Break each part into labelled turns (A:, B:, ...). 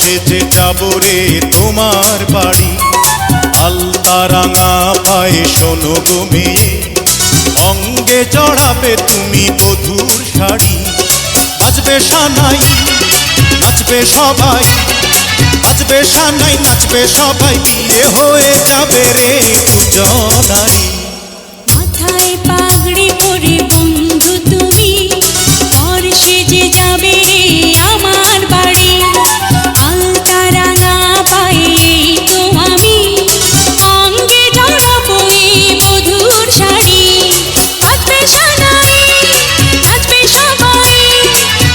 A: সেজে যাব রে তোমার বাড়ি। আলতা রাঙা পায়ে শোনো গো মেয়ে, অঙ্গে জড়াবে তুমি বধূর শাড়ি। বাজবে সানাই নাচবে সবাই, বাজবে সানাই নাচবে সবাই, বিয়ে হয়ে যাবে রে দুজনারি।
B: মাথায় পাগড়ি পরে বন্ধু তুমি, পর সেজে যাবে রে আমার বাড়ি। আলতা রাঙা পায়ে তো আমি, অঙ্গে জড়াবো এই বধূর শাড়ি। বাজবে সানাই নাচবে সবাই,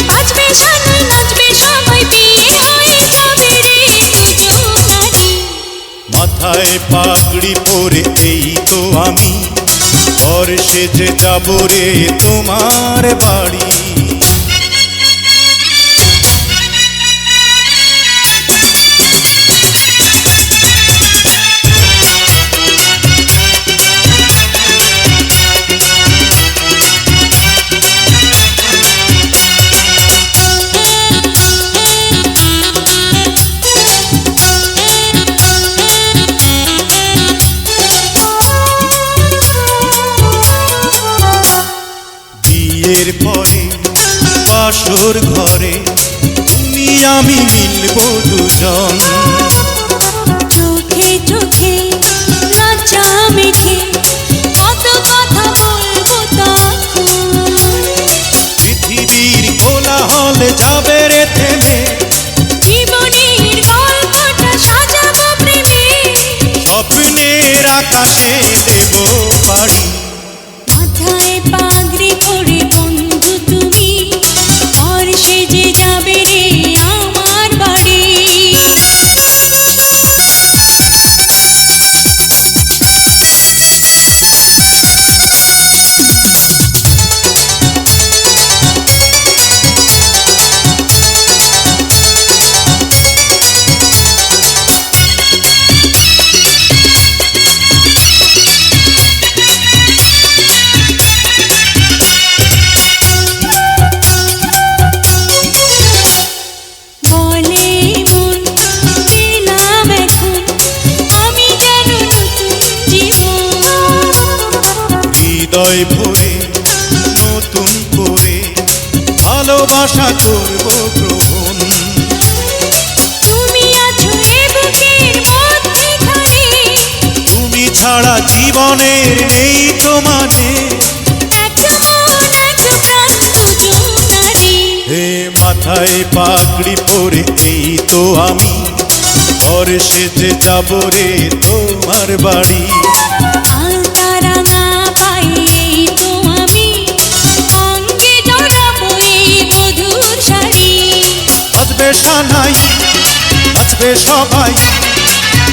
B: বাজবে সানাই নাচবে সবাই, বিয়ে হয়ে যাবে রে দুজনারি।
A: মাথায় পাগড়ি পরে এই তো আমি, পর সেজে যাব রে তোমার বাড়ি। বিয়ের পরে বাসর ঘরে তুমি আমি মিলব দুজন।
B: চোখে চোখে লজ্জা মেখে কত কথা বলবো তখন।
A: পৃথিবীর কোলাহল যাবে রে থেমে,
B: জীবনের গল্পটা সাজাবো প্রেমে,
A: স্বপ্নের আকাশে দেব পাড়ি।
B: মাথায় পাগড়ি পরে বন্ধু তুমি, পর সেজে যাবে রে আমার বাড়ি। বলে মন পেলাম এখন আমি যেন নতুন জীবন।
A: হৃদয় ভরে নতুন করে ভালোবাসা করব গ্রহণ।
B: তুমি আছো এ বুকের মধ্যেখানে,
A: তুমি ছাড়া জীবনের নেই তো মানে।
B: এক মন এক প্রাণ দুজনারি।
A: হে মাথায় পাগড়ি পরে এই তো আমি, পর সেজে যাব রে তোমার বাড়ি।
B: আলতা রাঙা পায়ে তো আমি, অঙ্গে জড়াবো এই বধূর শাড়ি।
A: বাজবে সানাই নাচবে সবাই,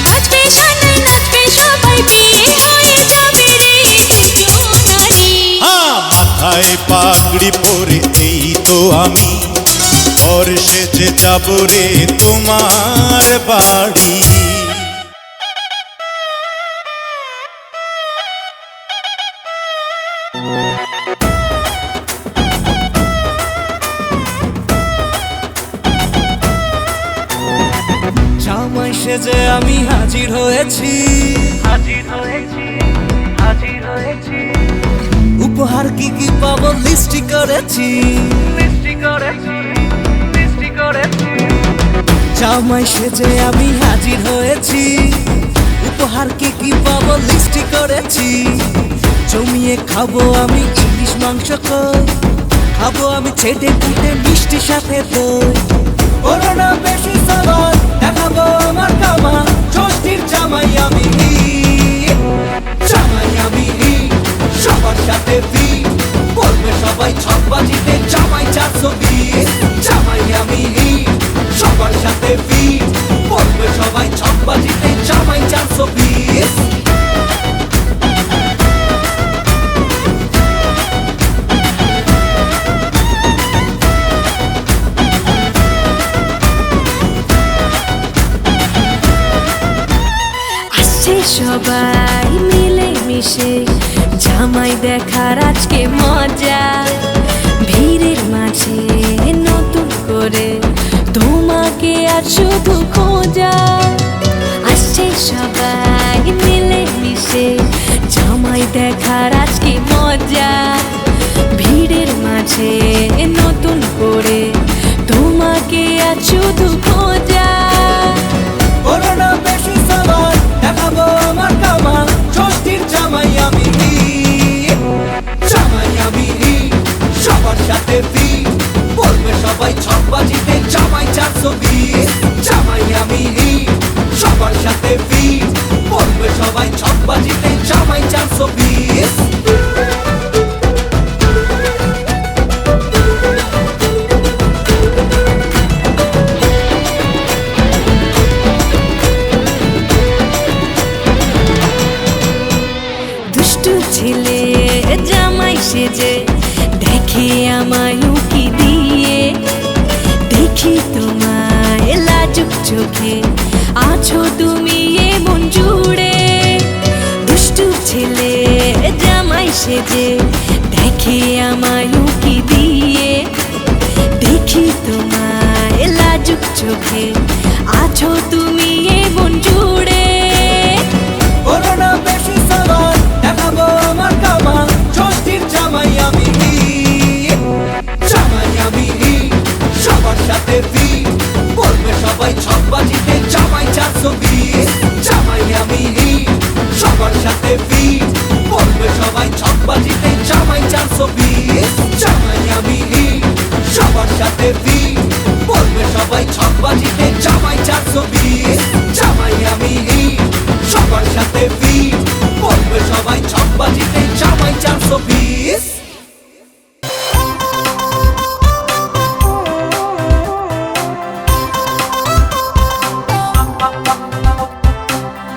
B: বাজবে সানাই নাচবে সবাই, বিয়ে হয়ে যাবে রে দুজনারি।
A: মাথায় পাগড়ি পরে এই তো আমি, পর সেজে যাব রে তোমার বাড়ি।
C: জামাই সেজে আমি হাজির হয়েছি, উপহার কি কি পাবো লিস্টি করেছি। জামাই সেজে আমি হাজির হয়েছি, উপহার কি কি পাবো লিস্টি করেছি। জমিয়ে খাবো আমি ইলিশ মাংস কই, খাবো আমি ছেটে কুটে মিষ্টি সাথে দই। করোনা বেশি সালাদ দেখাবো আমার কামা, ষষ্ঠীর জামাই আমি, জামাই আমি সবার সাথে ফিট, বলবে সবাই ছকবাজিতে জামাই 420। জামাই আমি সবার সাথে ফিট, বলবে সবাই ছকবাজিতে জামাই 420।
B: সবাই মিলে মিশে জামাই দেখার আজকে মজা, ভিড়ের মাঝে নতুন করে তোমাকে আর শুধু খোঁজা। আসছে সবাই মিলে মিশে, জামাই দেখার আজকে মজা। ভিড়ের মাঝে নতুন করে তোমাকে আর শুধু খোঁজা।
C: করোনা বেশি সবার দেখাবো আমার কামাল, ষষ্ঠীর জামাই আমি, জামাই আমি, সবার সাথে ফি বলবে সবাই ছকবাজিতে জামাই 420। জামাই আমি, সবার সাথে ফি বলবে সবাই ছকবাজিতে জামাই 420।
B: দুষ্টু ছেলে জামাই সেজে দেখে আমায় উকি দিয়ে। দেখি তোমায় লাজুক চোখে, আছো তুমি এমন জুড়ে। দুষ্টু ছেলে জামাই সেজে দেখে আমায় উকি দিয়ে। দেখি তোমায় লাজুক চোখে, আছো তুমি এমন জুড়ে।
C: করোনা বেশি সবার দেখাবো আমার কামাল, ষষ্ঠীর জামাই আমি, জামাই আমি, সবার সাথে ফি বলবে সবাই ছকবাজিতে জামাই 420। জামাই আমি, সবার সাথে ফি বলবে সবাই ছকবাজিতে জামাই 420। জামাই আমি, সবার সাথে ফি বলবে সবাই ছকবাজিতে জামাই 420। জামাই আমি, সবার সাথে ফি বলবে সবাই ছকবাজিতে জামাই 420।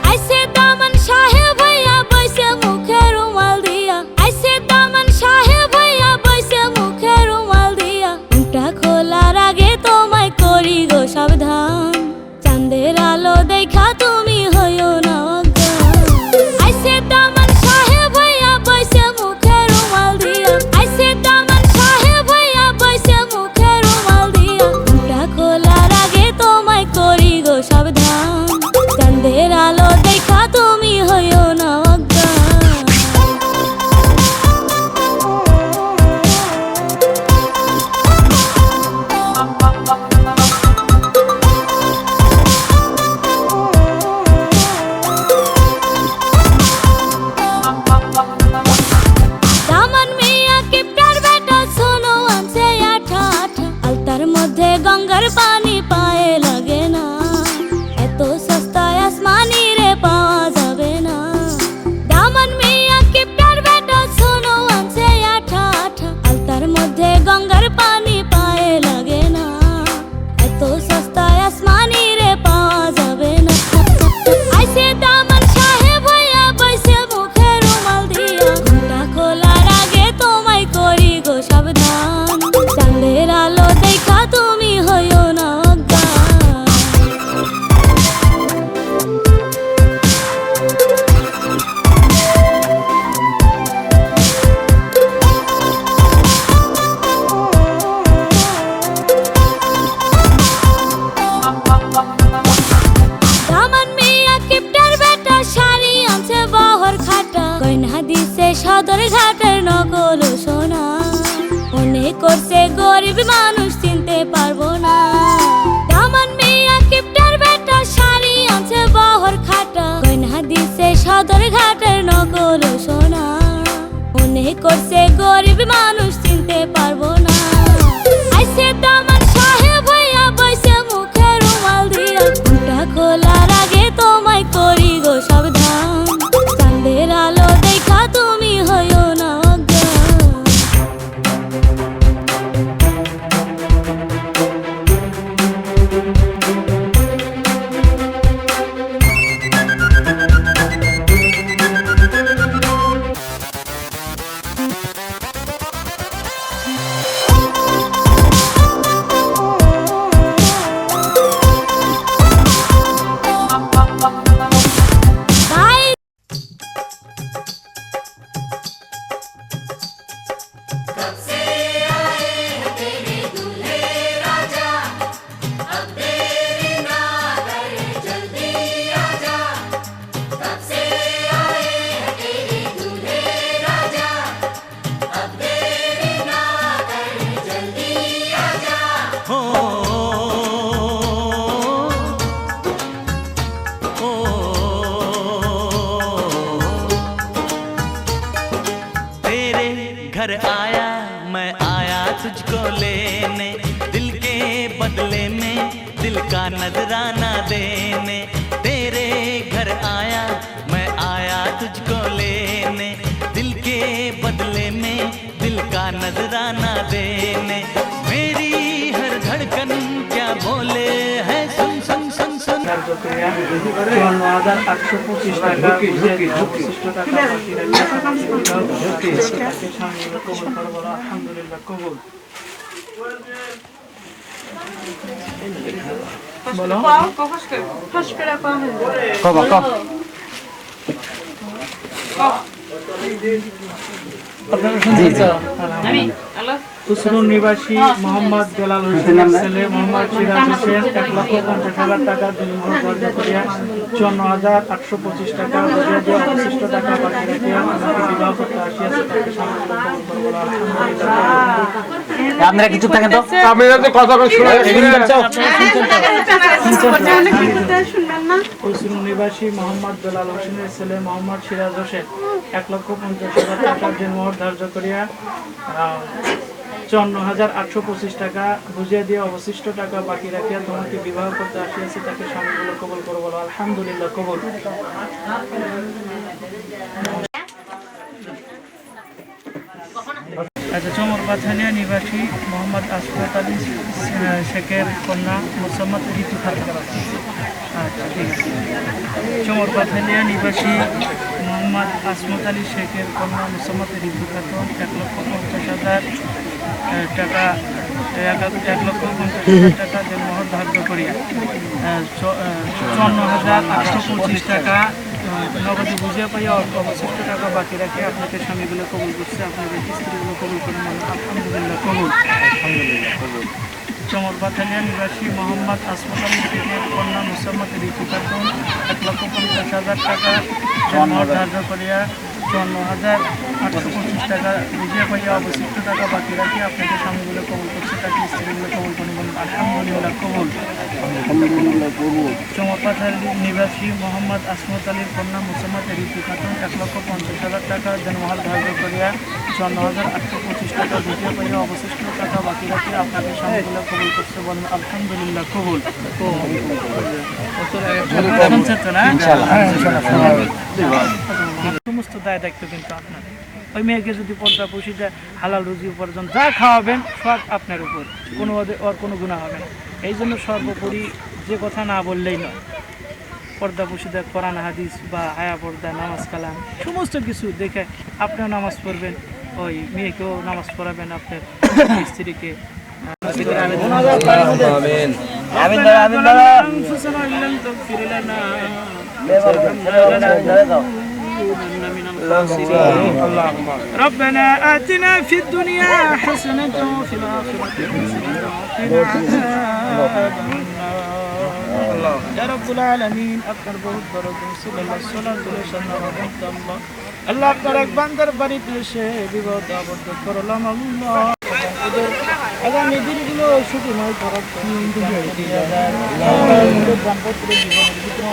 B: আইছে দামান সাহেব ভাইয়া বইছে মুখে রুমাল দিয়া। আইছে দামান সাহেব ভাইয়া বইছে মুখে রুমাল দিয়া। মুখটা খোলার আগে তোমায় করি গো সাবধান, চাঁদের আলো দেখা তুমি হইও না অজ্ঞান। আইছে দামান সাহেব ভাইয়া বইছে মুখে রুমাল দিয়া। আইছে দামান সাহেব ভাইয়া বইছে মুখে রুমাল দিয়া। মুখটা খোলার আগে তোমায় করি গো সাবধান, চাঁদের আলো দেখা তুমি হইও না অজ্ঞান। দামান মিয়া কিপটার বেটা শোনো আনছে আঠা আঠা। আলতার মধ্যে গঙ্গার পানি পায়ে লাগে না, এত সস্তায় আসমানি রে পাওয়া যাবে না। দামান মিয়া কিপটার বেটা শোনো আনছে আঠা আঠা। আলতার মধ্যে গঙ্গার পানি পায়ে লাগে না, এত সস্তায় আসমানি রে পাওয়া যাবে না। আইছে দামান সাহেব ভাইয়া বইছে মুখে রুমাল দিয়া। ঘুমটা খোলার আগে তোমায় করি গো সাবধান, চাঁদের আলো দেখা তুমি হইও না অজ্ঞান। দামান মিয়া কিপটার বেটা শাড়ি আনছে বহর খাটা। গয়না দিছে সদর ঘাটের নকল সোনা। অনেক করছে গরিব মানুষ চিনতে পারবো না। দামান মিয়া কিপটার বেটা শাড়ি আনছে বহর খাটা। গয়না দিছে সদর ঘাটের নকল সোনা। অনেক করছে গরিব মানুষ চিনতে পারবো না। আইছে দামান সাহেব ভাইয়া বইছে মুখে রুমাল দিয়া। মুখটা খোলার আগে তোমায় করি গো সাবধান, চাঁদের আলো দেখা তুমি হইও না অজ্ঞান।
D: घर आया मैं आया तुझको लेने, दिल के बदले में दिल का नजराना देने। तेरे घर आया मैं आया तुझको लेने, दिल के बदले में दिल का नजराना देने। मेरी हर धड़कन क्या बोले है सुन सुन सुन सुन।
E: 54,825 টাকা অবশিষ্ট টাকা বাকি রেখে কবুল করবো আলহামদুলিল্লাহ কবুল। বলো আপনারা খুসরুর নিবাসী মোহাম্মদ বেলাল হোসেনের ছেলে মোহাম্মদ সিরাজ হোসেন 1,50,000 টাকা বিনিময় করিয়া 54,825 টাকা বুঝিয়ে দিয়ে অবশিষ্ট টাকা বাকি রেখে আমাকে বিবাহ করতে আসিয়াছে, তাকে সামনে কবুল করবো আলহামদুলিল্লাহ।
F: আপনারা কিছু থাকেন তো
G: আমি যদি কথা
E: খুসরুর নিবাসী মোহাম্মদ বেলাল হোসেনের ছেলে মোহাম্মদ সিরাজ হোসেন 1,50,000 টাকা বিনিময় ধার্য করিয়া 54,825 টাকা বুঝিয়ে দিয়ে অবশিষ্ট টাকা বাকি রাখিয়া তোমাকে বিবাহ করতে আসিয়াছি, তাকে স্বামীগুলো কবুল করো বলো আলহামদুলিল্লাহ কবুল। আচ্ছা, চমর পাথানিয়া নিবাসী মোহাম্মদ আশরাফ আলী শেখের কন্যা মোসাম্মদ ঋতু খাতুন। আচ্ছা ঠিক আছে। চমর পাথানিয়া নিবাসী মোহাম্মদ আসমত আলী শেখের কন্যা মোসাম্মদ ঋতু খাতুন 1,50,000 টাকা 1,50,000 টাকা দেনমোহর ধার্য করিয়া 54,825 টাকা নগদে বুঝিয়ে পাইয়া অবশিষ্ট টাকা বাকি রাখে আপনাকে স্বামীগুলো কবুল করছে, আপনাদের স্ত্রীগুলো কবুল করে আলহামদুলিল্লাহ কবুল। চমর বাথানিয়া নিবাসী মোহাম্মদ আসমত আলী শেখের কন্যা মোসাম্মদ ঋতু খাতুন 1,50,000 টাকা দেনমোহর ধার্য করিয়া 54,825 টাকা বুঝিয়ে পাইয়া অবশিষ্ট টাকা বাকি রাখি আপনাকে স্বামীগুলো কবুল করছে, তাকে স্ত্রীগুলো কবুল করে আলহামদুলিল্লাহ কবুল। চমরপাথার নিবাসী মোহাম্মদ আসমত আলীর কন্যা মোসাম্মদ ঋতু খাতুন 1,50,000 টাকা দেনমোহর ধার্য করিয়া 54,825 টাকা বুঝিয়ে পাইয়া অবশিষ্ট টাকা বাকি রাখি আপনাকে স্বামীগুলো কবুল করছে বলেন আলহামদুলিল্লাহ কবুল। সমস্ত দায় দায়িত্ব কিন্তু আপনার। ওই মেয়েকে যদি পর্দা পুষিতে হালাল রুজি উপার্জন যা খাওয়াবেন সব আপনার উপর, কোনো ওর কোনো গুনাহ হবে না। এই জন্য সর্বোপরি যে কথা না বললেই নয়, পর্দা পুষিতে কোরআন হাদিস বা হায়া পর্দা নামাজ কালাম সমস্ত কিছু দেখে আপনিও নামাজ পড়বেন, ওই মেয়েকেও নামাজ পড়াবেন আপনার স্ত্রীকে। ربنا آتنا في الدنيا حسنة وفي الآخرة حسنة وقنا عذاب النار يا رب العالمين। আপনার বহুত বড় সাল্লাল্লাহু আলাইহি ওয়াসাল্লাম আল্লাহ আপনার এক বান্দার বাড়িতে এসে বিবাহ আবদ্ধ করলাম আল্লাহ। আগামী দিনগুলো সুখময় করার দাম্পত্য জীবনের ভিতরে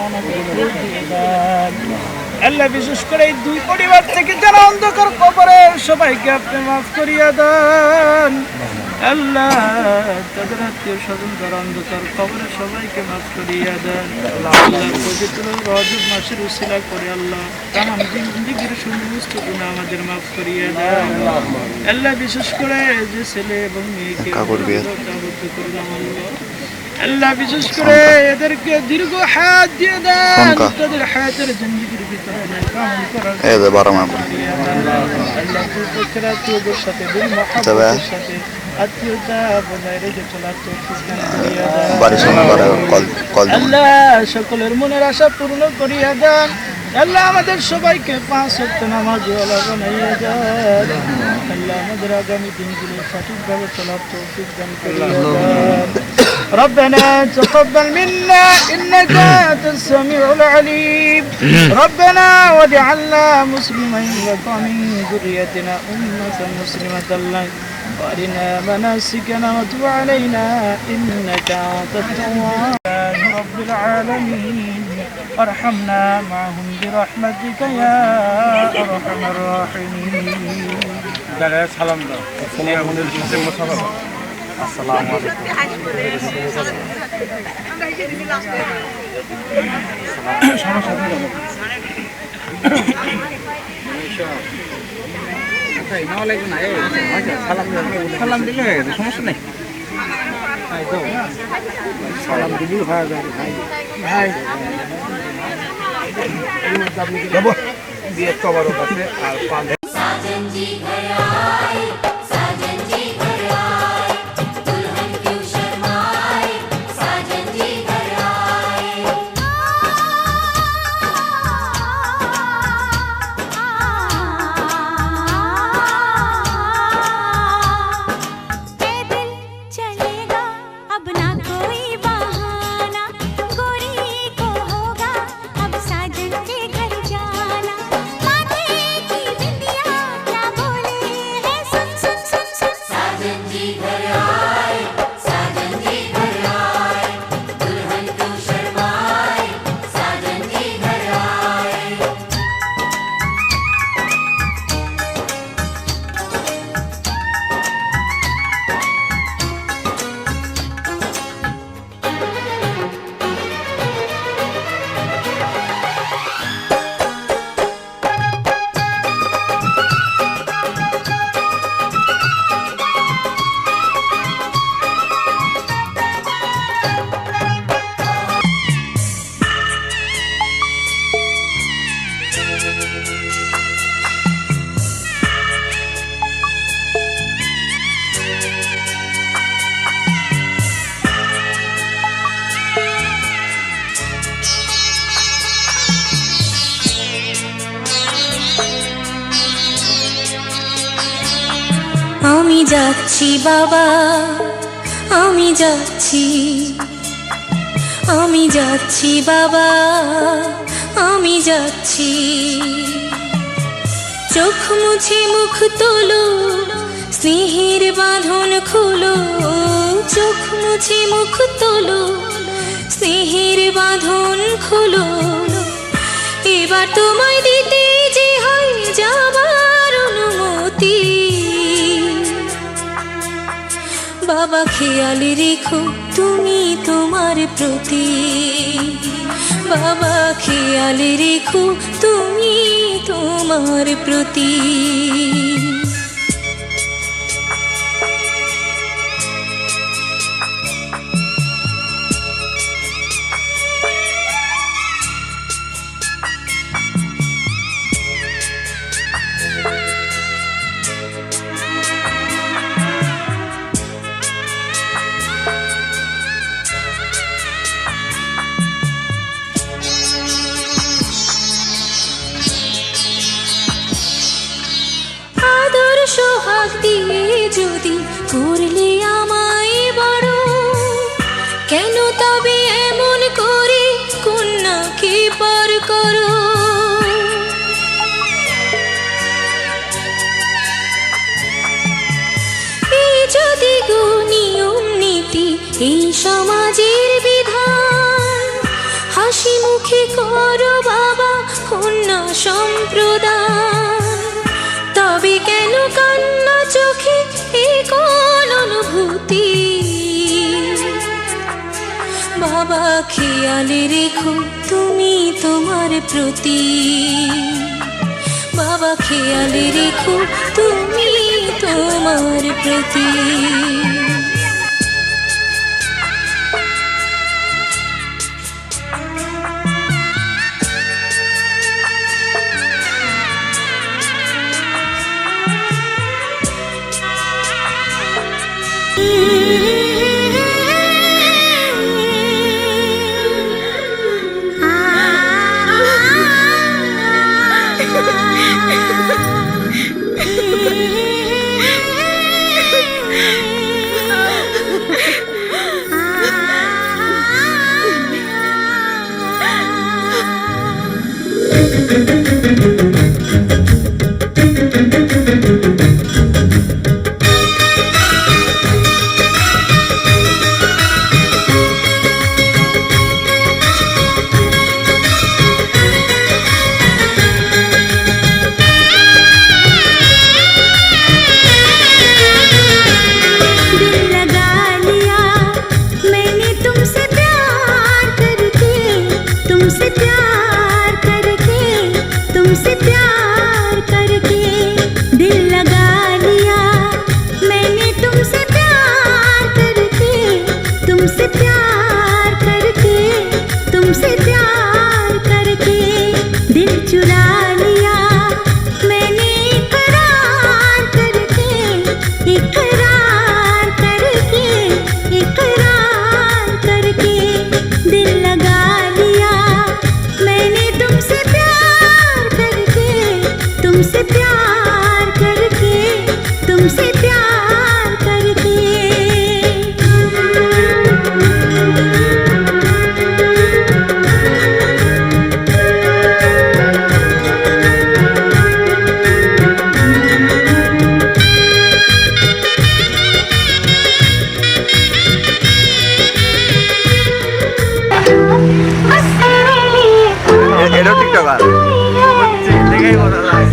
E: আল্লাহ বিশেষ করে এই দুই পরিবার থেকে যারা অন্ধকার কবরে সবাইকে আপনি মাফ করিয়া দেন আল্লাহ। তাদের আত্মীয় স্বজন যারা অন্ধকার কবরে সবাইকে মাফ করিয়া দেন আল্লাহ। পবিত্র রজব মাসের উসিলা করে আল্লাহ তামাম জিন্দেগীর সমস্ত গুনাহ আমাদের মাফ করিয়া দেন আল্লাহ। বিশেষ করে যে ছেলে এবং মেয়েকে করলাম আল্লাহ, আল্লাহ বিশেষ করে এদেরকে দীর্ঘ হায়াত দিয়ে দেন, তাদের হায়াতের জিন্দেগীর ভিতরে কামল করার আল্লাহ প্রত্যেকের আত্মীয়দের সাথে দিল মহব্বতের সাথে আত্মীয়তা বজায় রেখে চলার তৌফিক দান করিয়া দেন আল্লাহ। সকলের মনের আশা পূর্ণ করিয়া দেন আল্লাহ। আমাদের সবাইকে 5 ওয়াক্ত নামাজওয়ালা বানাইয়া দেন আল্লাহ। আমাদের আগামী দিনগুলো সঠিকভাবে চলার তৌফিক দান করিয়া দেন। ربنا تقبل منا إنك أنت السميع العليم. ربنا واجعلنا مسلمين لك ومن ذريتنا أمة مسلمة لك وأرنا مناسكنا وتب علينا إنك أنت التواب رب العالمين. وارحمنا معهم برحمتك يا أرحم الراحمين. দাঁড়া সালাম দাও আমাদের সাথে মুসাফা করো। আসসালামু আলাইকুম। সমস্যা নেই সালাম দিলে হয়ে গেছে, সমস্যা নেই। সালাম দিলেই হয়ে যাবে ভাই। ভাই যাবো বিয়ে কবারও আছে আর পাঁচ
F: साजन जी घर आए, साजन जी घर आए, दुल्हन क्यों शर्माए, साजन जी घर आए।
B: पैदल चलेगा अब ना कोई बहाना, गोरी को होगा अब साजन के घर जाना। माथे की बिंदिया क्या बोले है, सुन सुन सुन सुन।
F: साजन जी घर आए, साजन जी घर आए, दुल्हन क्यों शर्माए, साजन जी घर आए।
B: আমি যাচ্ছি বাবা, আমি যাচ্ছি, আমি যাচ্ছি বাবা, আমি যাচ্ছি। চোখ মুছে মুখ তোলো, স্নেহের বাঁধন খুলো। চোখ মুছে মুখ তোলো, স্নেহের বাঁধন খুলো। এবার তোমায় দিতে যে হয় যাবার অনুমতি। বাবা খেয়াল রেখো তুমি তোমার প্রতি, বাবা খেয়াল রেখো তুমি তোমার প্রতি। আদর সোহাগ দিয়ে যদি করলে আমায় বড়, কেন তবে এমন করে কন্যাকে পর করো। এই যদি গো নিয়ম নীতি, এই সমাজের বিধান, হাসি মুখে করো বাবা কন্যা সম্প্রদান। তবে কেন কান্না চোখে এই কোন অনুভূতি। বাবা খেয়াল রেখো তুমি তোমার প্রতি, বাবা খেয়াল রেখো তুমি তোমার প্রতি। तुमसे प्यार करके।
G: এটা টিকটকার দেখেই মজা লাগে।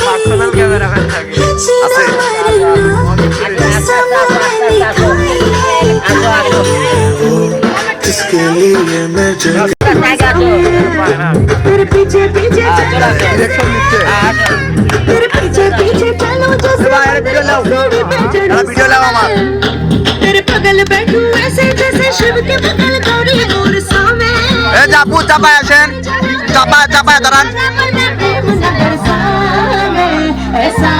G: পার্সোনাল ক্যামেরাম্যান থাকে আছে।
A: इसके लिए मैं
B: तेरे पीछे पीछे चलो
G: ডিরেকশন দিচ্ছে।
B: तेरे पीछे पीछे चलो
G: ভিডিও লাও আমার।
B: तेरे बगल बैठूं ऐसे जैसे शिव के बगल गौरी और सामे
G: এ জাপু চাপায় আসেন, চাপায় দাঁড়ান।
B: ऐसा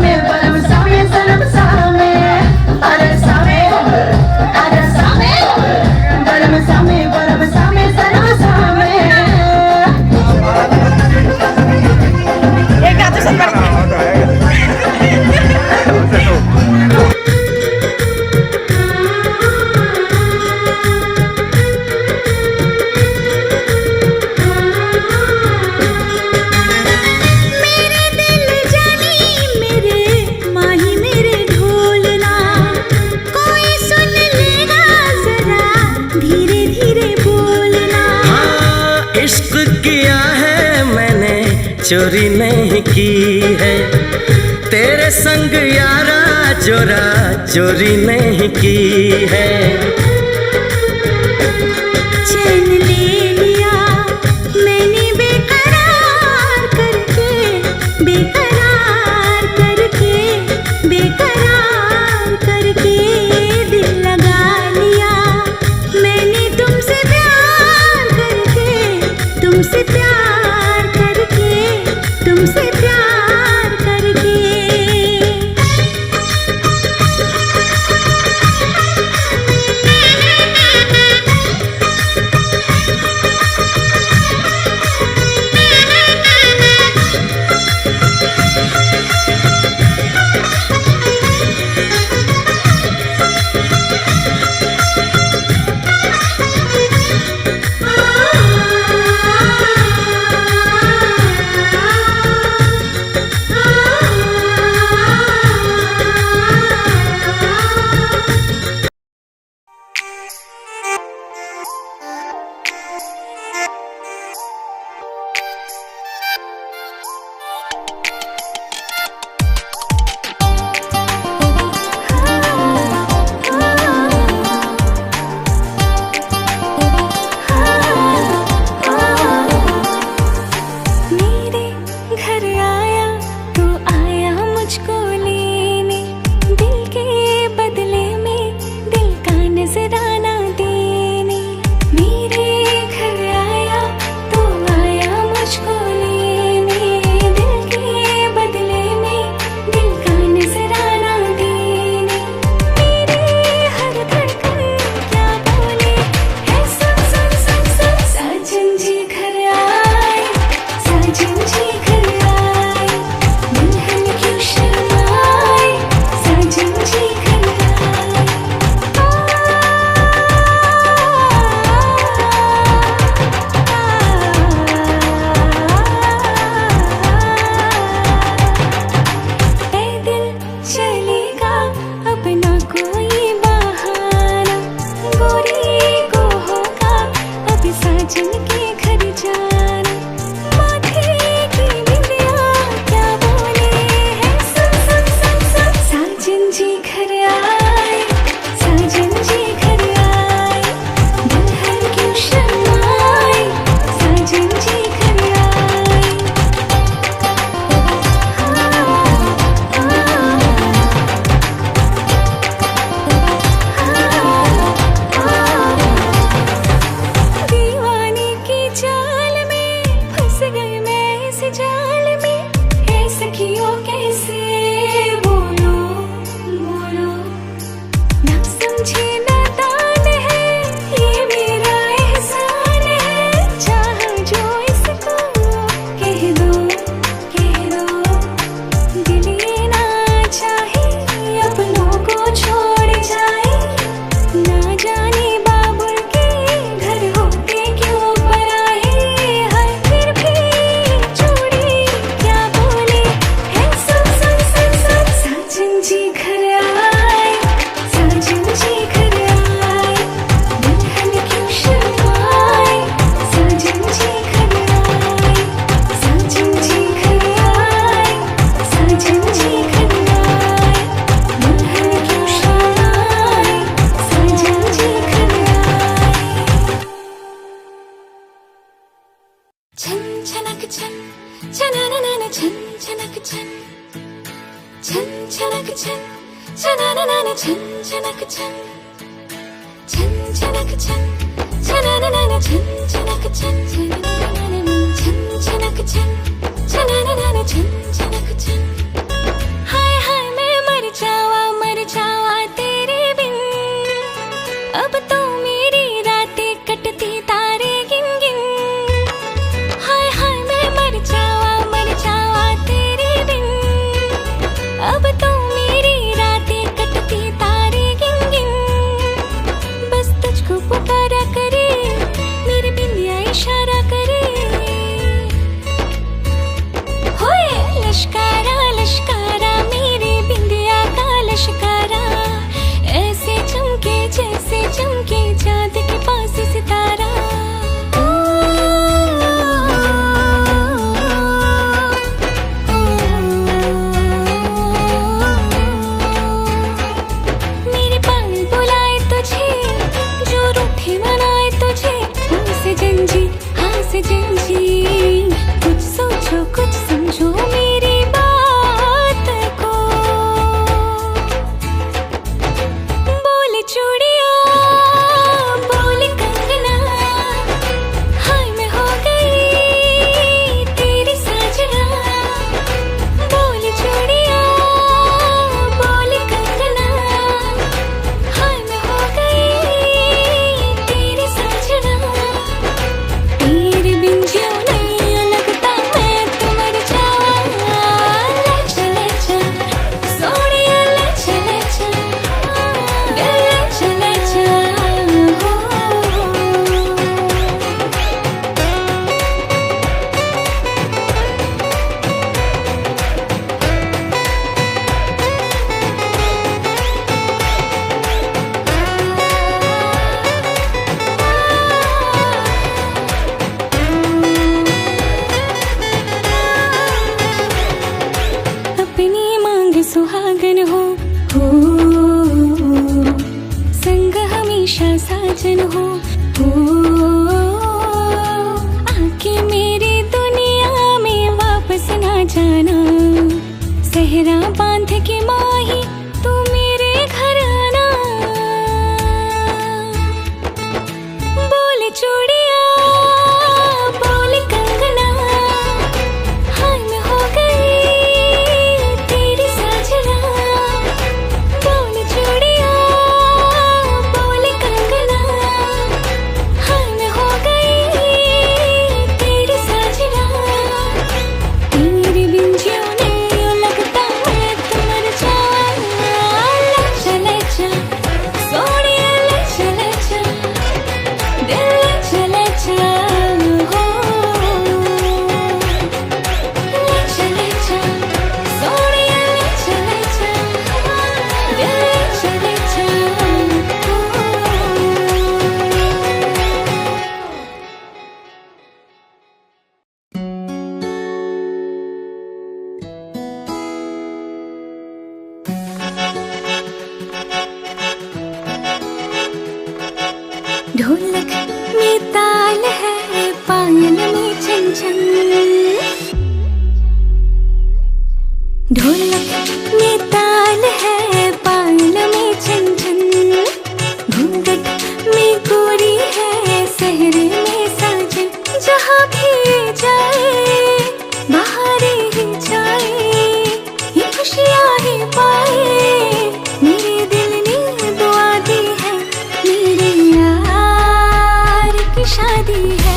B: में बलम सामे सनम सामे अरे सामे बलम सामे सनम सामे। एक आते सब
C: इश्क किया है मैंने चोरी नहीं की है, तेरे संग यारा चोरा चोरी नहीं की है।
B: चैन ले लिया मैंने बेकरार करके दिल लगा लिया मैंने तुमसे प्यार करके तुमसे प्यार करके। छन छनन नन छन छनक छन छन छनक छन छनन नन छन छनक छन छन छनक छन छनन नन छन छनक छन छन छनक छन छनन नन छन छनक छन हाय हाय मैं मर जावा तेरे बिन अब तो मेरी रातें कटती तारे गिन गिन हाय हाय मैं मर जावा तेरे बिन अब तो मेरी रातें कटती तारे गिन गिन बस तुझको पुकारा करे मेरी बिंदिया इशारा करे होए लश्कारा लश्कारा मेरी बिंदिया का लश्कारा ऐसे चमके जैसे चमके चाँद के पास सितारा मेरे पाल बुलाए तुझे जो रूठे मनाए तुझे हाँ से जंजी कुछ सोचो कुछ समझो मेरी बात को बोले चूड़िया बोले कंगना हाय मैं हो गई तेरी साजना बोले चूड़िया बोले कंगना हाय मैं हो गई तेरी साजना तेरे बिन जियो नहीं लगता मैं तो मर जावा ले चले जा सोनिया ले चले जा दिल ले चले जा अपनी मांग सुहागन हो संग हमेशा साजन हो आके मेरी दुनिया में वापस ना जाना सहरा बांध के माही तू मेरे घर आना बोले चूड़िया बोले कंगना हाय मैं हो गई तेरी साजना बोले चूड़िया बोले कंगना हाय मैं हो गई तेरी साजना तेरे बिन जियो नहीं लगता मैं तो मर जावा ले चले जा सोनिया ले चले जा दिल ले चले जा ले चले जा सोनिया ले चले जा दिल ले चले जा ढोलक में ताल है पायल में छन छन ढोलक में ताल है पायल में छन छन घूंघट में गोरी है सहरे में साजन जहाँ भी जाए बहारें ही जाए ये खुशियाँ ही पाए मेरे दिल ने दुआ दी है मेरे यार की शादी है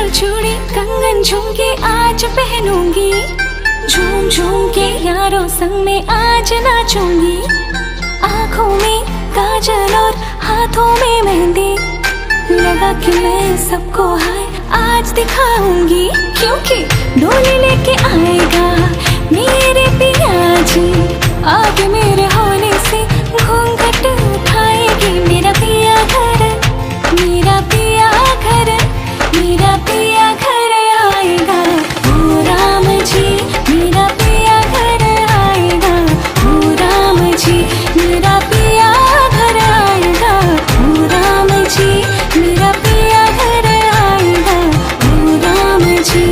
H: चूड़ी कंगन झुमके आज पहनूंगी, झूम झूम के यारों संग में आज नाचूंगी। आँखों में काजल और हाथों में मेहंदी लगा के मैं सबको हाय आज दिखाऊंगी, क्योंकि डोली लेके आएगा मेरे पिया जी। आगे मेरे होने से घूंघट उठाएगी मेरा पिया घर, मेरा पिया घर, मेरा पिया घर आएगा। ओ राम जी मेरा पिया घर आएगा, ओ राम जी मेरा पिया घर आएगा, ओ राम जी मेरा पिया घर आएगा, ओ राम जी।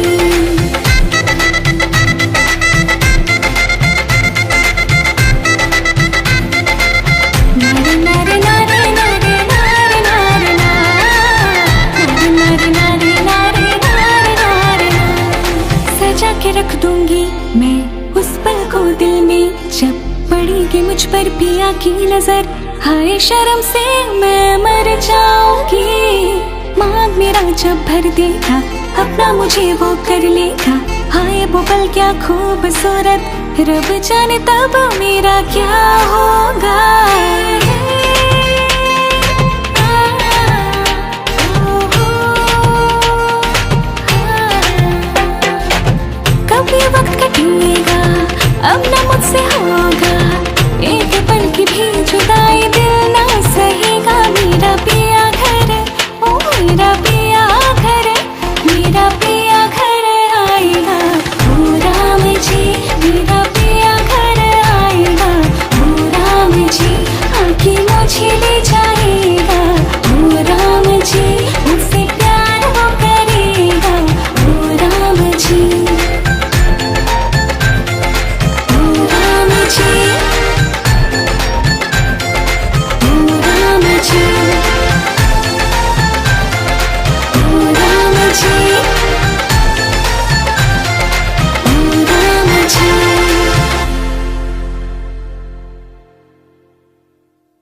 H: सजा के रख दूंगी मैं उस पल को दिल में, जब पड़ेगी मुझ पर पिया की नजर, हाय शर्म से मैं मर जाऊंगी। मांग मेरा जब भर देगा अपना मुझे वो कर लेगा, हाय वो पल क्या खूबसूरत, रब जाने तब मेरा क्या होगा।